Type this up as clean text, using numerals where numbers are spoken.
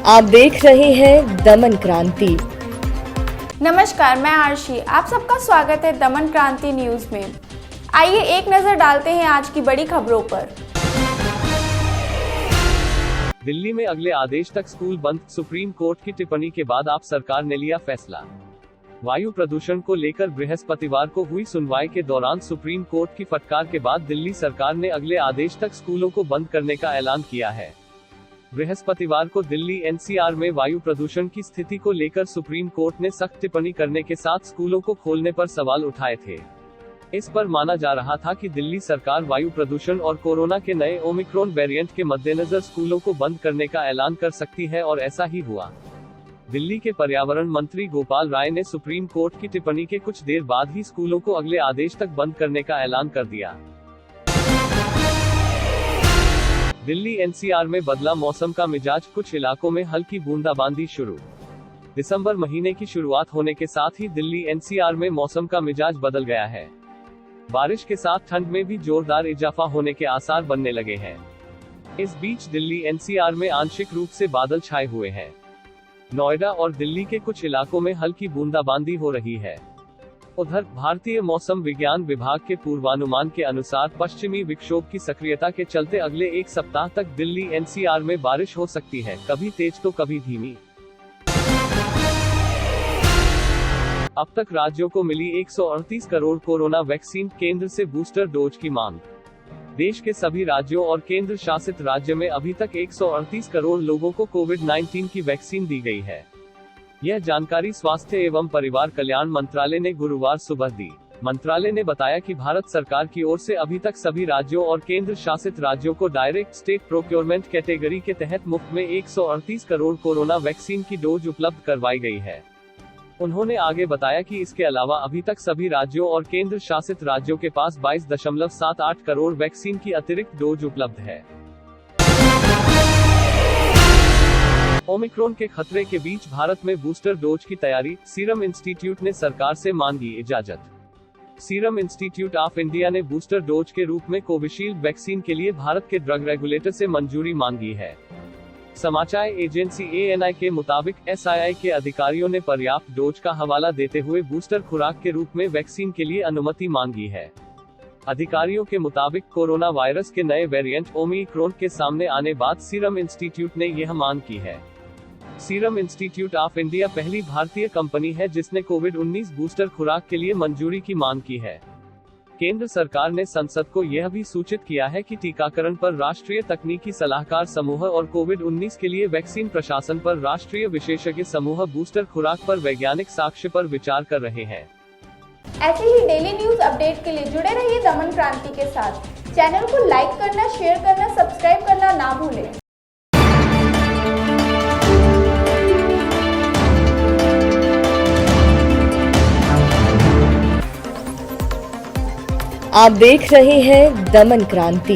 आप देख रहे हैं दमन क्रांति। नमस्कार, मैं आरशी। आप सबका स्वागत है दमन क्रांति न्यूज में। आइए एक नजर डालते हैं आज की बड़ी खबरों पर। दिल्ली में अगले आदेश तक स्कूल बंद, सुप्रीम कोर्ट की टिप्पणी के बाद आप सरकार ने लिया फैसला। वायु प्रदूषण को लेकर बृहस्पतिवार को हुई सुनवाई के दौरान सुप्रीम कोर्ट की फटकार के बाद दिल्ली सरकार ने अगले आदेश तक स्कूलों को बंद करने का ऐलान किया है। बृहस्पतिवार को दिल्ली एनसीआर में वायु प्रदूषण की स्थिति को लेकर सुप्रीम कोर्ट ने सख्त टिप्पणी करने के साथ स्कूलों को खोलने पर सवाल उठाए थे। इस पर माना जा रहा था कि दिल्ली सरकार वायु प्रदूषण और कोरोना के नए ओमिक्रॉन वेरिएंट के मद्देनजर स्कूलों को बंद करने का ऐलान कर सकती है और ऐसा ही हुआ। दिल्ली के पर्यावरण मंत्री गोपाल राय ने सुप्रीम कोर्ट की टिप्पणी के कुछ देर बाद ही स्कूलों को अगले आदेश तक बंद करने का ऐलान कर दिया। दिल्ली एनसीआर में बदला मौसम का मिजाज, कुछ इलाकों में हल्की बूंदाबांदी शुरू। दिसंबर महीने की शुरुआत होने के साथ ही दिल्ली एनसीआर में मौसम का मिजाज बदल गया है। बारिश के साथ ठंड में भी जोरदार इजाफा होने के आसार बनने लगे हैं। इस बीच दिल्ली एनसीआर में आंशिक रूप से बादल छाए हुए हैं। नोएडा और दिल्ली के कुछ इलाकों में हल्की बूंदाबांदी हो रही है। उधर भारतीय मौसम विज्ञान विभाग के पूर्वानुमान के अनुसार पश्चिमी विक्षोभ की सक्रियता के चलते अगले एक सप्ताह तक दिल्ली एनसीआर में बारिश हो सकती है, कभी तेज तो कभी धीमी। अब तक राज्यों को मिली 138 करोड़ कोरोना वैक्सीन, केंद्र से बूस्टर डोज की मांग। देश के सभी राज्यों और केंद्र शासित राज्य में अभी तक 138 करोड़ लोगों को कोविड-19 की वैक्सीन दी गई है। यह जानकारी स्वास्थ्य एवं परिवार कल्याण मंत्रालय ने गुरुवार सुबह दी। मंत्रालय ने बताया कि भारत सरकार की ओर से अभी तक सभी राज्यों और केंद्र शासित राज्यों को डायरेक्ट स्टेट प्रोक्योरमेंट कैटेगरी के तहत मुफ्त में 138 करोड़ कोरोना वैक्सीन की डोज उपलब्ध करवाई गई है। उन्होंने आगे बताया कि इसके अलावा अभी तक सभी राज्यों और केंद्र शासित राज्यों के पास 22.78 करोड़ वैक्सीन की अतिरिक्त डोज उपलब्ध है। ओमिक्रॉन के खतरे के बीच भारत में बूस्टर डोज की तैयारी, सीरम इंस्टीट्यूट ने सरकार से मांगी इजाजत। सीरम इंस्टीट्यूट ऑफ इंडिया ने बूस्टर डोज के रूप में कोविशील्ड वैक्सीन के लिए भारत के ड्रग रेगुलेटर से मंजूरी मांगी है। समाचार एजेंसी ANI के मुताबिक SII के अधिकारियों ने पर्याप्त डोज का हवाला देते हुए बूस्टर खुराक के रूप में वैक्सीन के लिए अनुमति मांगी है। अधिकारियों के मुताबिक कोरोना वायरस के नए वेरिएंट ओमिक्रॉन के सामने आने बाद सीरम इंस्टीट्यूट ने यह मांग की है। सीरम इंस्टीट्यूट ऑफ इंडिया पहली भारतीय कंपनी है जिसने कोविड-19 बूस्टर खुराक के लिए मंजूरी की मांग की है। केंद्र सरकार ने संसद को यह भी सूचित किया है कि टीकाकरण पर राष्ट्रीय तकनीकी सलाहकार समूह और कोविड-19 के लिए वैक्सीन प्रशासन पर राष्ट्रीय विशेषज्ञ समूह बूस्टर खुराक पर वैज्ञानिक साक्ष्य पर विचार कर रहे हैं। ऐसे ही डेली न्यूज अपडेट के लिए जुड़े रहिए दमन क्रांति के साथ। चैनल को लाइक करना, शेयर करना, सब्सक्राइब करना ना भूलें। आप देख रहे हैं दमन क्रांति।